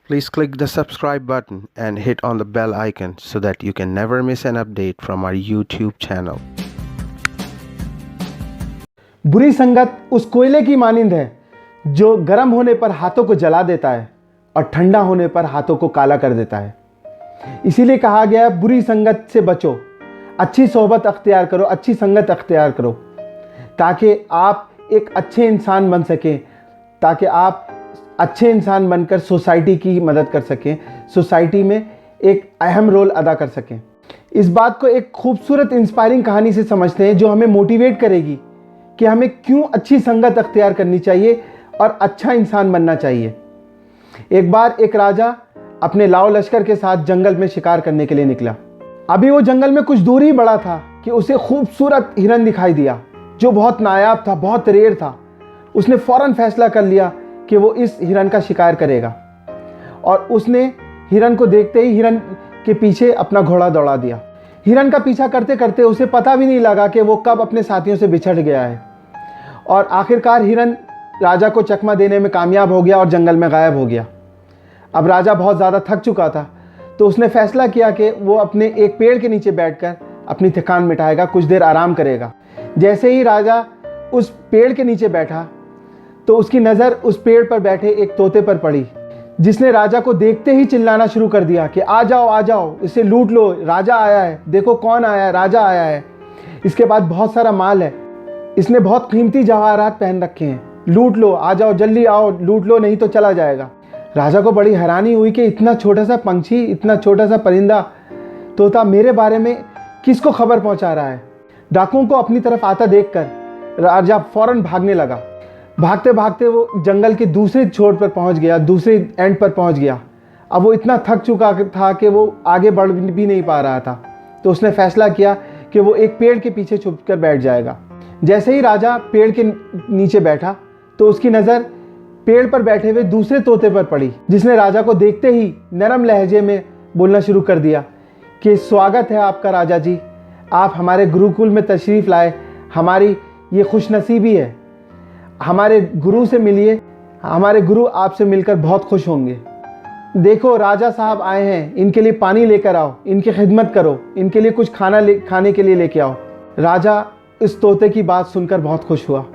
Please click the subscribe button and hit on the bell icon so that you can never miss an update from our YouTube channel. बुरी संगत उस कोयले की मानिंद है जो गर्म होने पर हाथों को जला देता है और ठंडा होने पर हाथों को काला कर देता है। इसीलिए कहा गया है बुरी संगत से बचो, अच्छी सोहबत अख्तियार करो, अच्छी संगत अख्तियार करो, ताकि आप एक अच्छे इंसान बन सकें, ताकि आप अच्छे इंसान बनकर सोसाइटी की मदद कर सकें, सोसाइटी में एक अहम रोल अदा कर सकें। इस बात को एक खूबसूरत इंस्पायरिंग कहानी से समझते हैं जो हमें मोटिवेट करेगी कि हमें क्यों अच्छी संगत अख्तियार करनी चाहिए और अच्छा इंसान बनना चाहिए। एक बार एक राजा अपने लाओ लश्कर के साथ जंगल में शिकार करने के लिए निकला। अभी वो जंगल में कुछ दूर ही बढ़ा था कि उसे खूबसूरत हिरन दिखाई दिया जो बहुत नायाब था, बहुत रेयर था। उसने फौरन फैसला कर लिया कि वो इस हिरन का शिकार करेगा और उसने हिरन को देखते ही हिरन के पीछे अपना घोड़ा दौड़ा दिया। हिरन का पीछा करते करते उसे पता भी नहीं लगा कि वो कब अपने साथियों से बिछड़ गया है और आखिरकार हिरन राजा को चकमा देने में कामयाब हो गया और जंगल में गायब हो गया। अब राजा बहुत ज़्यादा थक चुका था तो उसने फैसला किया कि वो अपने एक पेड़ के नीचे बैठकर अपनी थकान मिटाएगा, कुछ देर आराम करेगा। जैसे ही राजा उस पेड़ के नीचे बैठा तो उसकी नज़र उस पेड़ पर बैठे एक तोते पर पड़ी, जिसने राजा को देखते ही चिल्लाना शुरू कर दिया कि आ जाओ, इसे लूट लो, राजा आया है, देखो कौन आया है, राजा आया है। इसके बाद बहुत सारा माल है, इसने बहुत कीमती जवाहरात पहन रखे हैं, लूट लो, आ जाओ, जल्दी आओ, लूट लो नहीं तो चला जाएगा। राजा को बड़ी हैरानी हुई कि इतना छोटा सा पंछी, इतना छोटा सा परिंदा तोता मेरे बारे में किसको खबर पहुंचा रहा है। डाकुओं को अपनी तरफ आता देखकर राजा फौरन भागने लगा। भागते भागते वो जंगल के दूसरे छोर पर पहुंच गया, दूसरे एंड पर पहुंच गया। अब वो इतना थक चुका था कि वो आगे बढ़ भी नहीं पा रहा था, तो उसने फैसला किया कि वो एक पेड़ के पीछे छुपकर बैठ जाएगा। जैसे ही राजा पेड़ के नीचे बैठा तो उसकी नज़र पेड़ पर बैठे हुए दूसरे तोते पर पड़ी, जिसने राजा को देखते ही नरम लहजे में बोलना शुरू कर दिया कि स्वागत है आपका राजा जी, आप हमारे गुरुकुल में तशरीफ़ लाए, हमारी ये खुशनसीबी है, हमारे गुरु से मिलिए, हमारे गुरु आपसे मिलकर बहुत खुश होंगे। देखो राजा साहब आए हैं, इनके लिए पानी लेकर आओ, इनकी खिदमत करो, इनके लिए कुछ खाने के लिए लेके आओ। राजा इस तोते की बात सुनकर बहुत खुश हुआ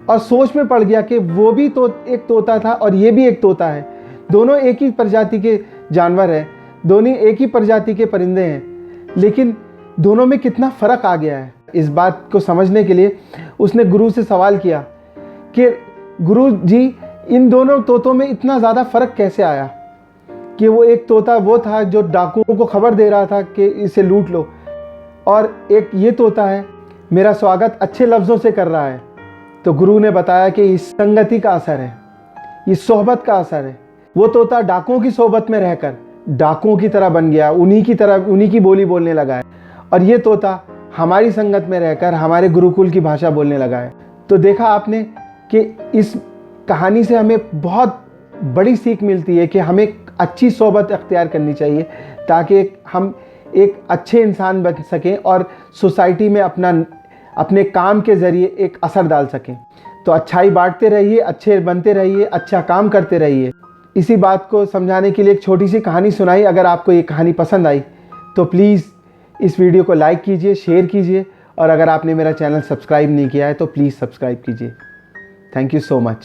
और सोच में पड़ गया कि वो भी तो एक तोता था और ये भी एक तोता है, दोनों एक ही प्रजाति के जानवर हैं, दोनों एक ही प्रजाति के परिंदे हैं, लेकिन दोनों में कितना फ़र्क आ गया है। इस बात को समझने के लिए उसने गुरु से सवाल किया कि गुरु जी, इन दोनों तोतों में इतना ज़्यादा फ़र्क कैसे आया कि वो एक तोता वो था जो डाकुओं को खबर दे रहा था कि इसे लूट लो, और एक ये तोता है मेरा स्वागत अच्छे लफ्ज़ों से कर रहा है। तो गुरु ने बताया कि इस संगति का असर है, इस सोहबत का असर है। वो तोता डाकुओं की सोहबत में रहकर डाकुओं की तरह बन गया, उन्हीं की बोली बोलने लगा है, और ये तोता हमारी संगत में रहकर हमारे गुरुकुल की भाषा बोलने लगा है। तो देखा आपने कि इस कहानी से हमें बहुत बड़ी सीख मिलती है कि हमें अच्छी सोहबत अख्तियार करनी चाहिए ताकि हम एक अच्छे इंसान बन सकें और सोसाइटी में अपने काम के ज़रिए एक असर डाल सकें। तो अच्छाई बांटते रहिए, अच्छे बनते रहिए, अच्छा काम करते रहिए। इसी बात को समझाने के लिए एक छोटी सी कहानी सुनाई। अगर आपको ये कहानी पसंद आई तो प्लीज़ इस वीडियो को लाइक कीजिए, शेयर कीजिए, और अगर आपने मेरा चैनल सब्सक्राइब नहीं किया है तो प्लीज़ सब्सक्राइब कीजिए। Thank you so much.